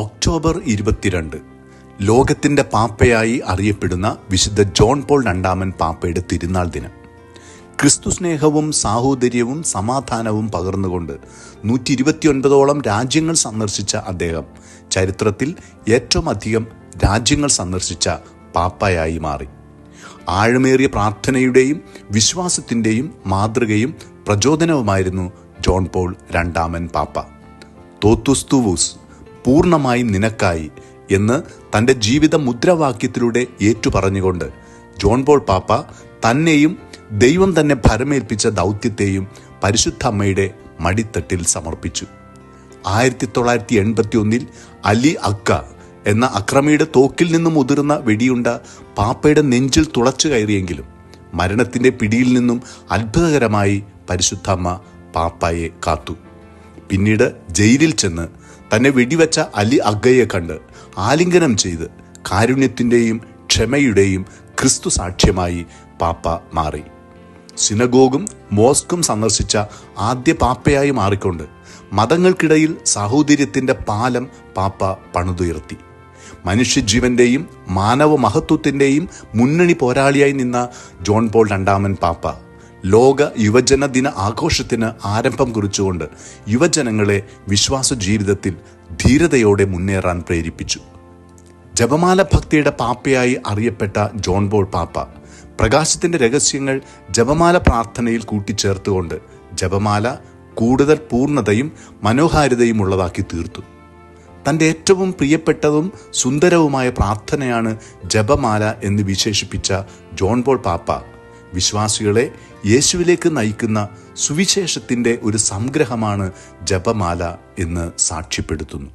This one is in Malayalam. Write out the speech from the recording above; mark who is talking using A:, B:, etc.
A: ഒക്ടോബർ 22 ലോകത്തിൻ്റെ പാപ്പയായി അറിയപ്പെടുന്ന വിശുദ്ധ ജോൺ പോൾ രണ്ടാമൻ പാപ്പയുടെ തിരുനാൾ ദിനം. ക്രിസ്തു സ്നേഹവും സാഹോദര്യവും സമാധാനവും പകർന്നുകൊണ്ട് 129ഓളം രാജ്യങ്ങൾ സന്ദർശിച്ച അദ്ദേഹം ചരിത്രത്തിൽ ഏറ്റവും അധികം രാജ്യങ്ങൾ സന്ദർശിച്ച പാപ്പയായി മാറി. ആഴമേറിയ പ്രാർത്ഥനയുടെയും വിശ്വാസത്തിൻ്റെയും മാതൃകയും പ്രചോദനവുമായിരുന്നു ജോൺ പോൾ രണ്ടാമൻ പാപ്പ. തോത്തുസ് തുവൂസ്, പൂർണ്ണമായും നിനക്കായി എന്ന് തൻ്റെ ജീവിത മുദ്രാവാക്യത്തിലൂടെ ഏറ്റുപറഞ്ഞുകൊണ്ട് ജോൺ പോൾ പാപ്പ തന്നെയും ദൈവം തന്നെ ഭരമേൽപ്പിച്ച ദൗത്യത്തെയും പരിശുദ്ധ അമ്മയുടെ മടിത്തട്ടിൽ സമർപ്പിച്ചു. 1981 അലി അക്ക എന്ന അക്രമിയുടെ തോക്കിൽ നിന്നും ഉതിർന്ന വെടിയുണ്ട പാപ്പയുടെ നെഞ്ചിൽ തുളച്ചു കയറിയെങ്കിലും മരണത്തിൻ്റെ പിടിയിൽ നിന്നും അത്ഭുതകരമായി പരിശുദ്ധ അമ്മ പാപ്പായെ കാത്തു. പിന്നീട് ജയിലിൽ ചെന്ന് തന്നെ വെടിവെച്ച അലി അഗ്ഗയെ കണ്ട് ആലിംഗനം ചെയ്ത് കാരുണ്യത്തിൻ്റെയും ക്ഷമയുടെയും ക്രിസ്തു സാക്ഷ്യമായി പാപ്പ മാറി. സിനഗോഗും മോസ്കും സന്ദർശിച്ച ആദ്യ പാപ്പയായി മാറിക്കൊണ്ട് മതങ്ങൾക്കിടയിൽ സാഹോദര്യത്തിൻ്റെ പാലം പാപ്പ പണിതുയർത്തി. മനുഷ്യജീവന്റെയും മാനവ മഹത്വത്തിൻ്റെയും മുന്നണി പോരാളിയായി നിന്ന ജോൺ പോൾ രണ്ടാമൻ പാപ്പ ലോക യുവജന ദിന ആഘോഷത്തിന് ആരംഭം കുറിച്ചുകൊണ്ട് യുവജനങ്ങളെ വിശ്വാസ ജീവിതത്തിൽ ധീരതയോടെ മുന്നേറാൻ പ്രേരിപ്പിച്ചു. ജപമാല ഭക്തിയുടെ പാപ്പയായി അറിയപ്പെട്ട ജോൺ പോൾ പാപ്പ പ്രകാശത്തിൻ്റെ രഹസ്യങ്ങൾ ജപമാല പ്രാർത്ഥനയിൽ കൂട്ടിച്ചേർത്തുകൊണ്ട് ജപമാല കൂടുതൽ പൂർണ്ണതയും മനോഹാരിതയും ഉള്ളതാക്കി തീർത്തു. തൻ്റെ ഏറ്റവും പ്രിയപ്പെട്ടതും സുന്ദരവുമായ പ്രാർത്ഥനയാണ് ജപമാല എന്ന് വിശേഷിപ്പിച്ച ജോൺ പോൾ പാപ്പ വിശ്വാസികളെ യേശുവിലേക്ക് നയിക്കുന്ന സുവിശേഷത്തിൻ്റെ ഒരു സംഗ്രഹമാണ് ജപമാല എന്ന് സാക്ഷ്യപ്പെടുത്തുന്നു.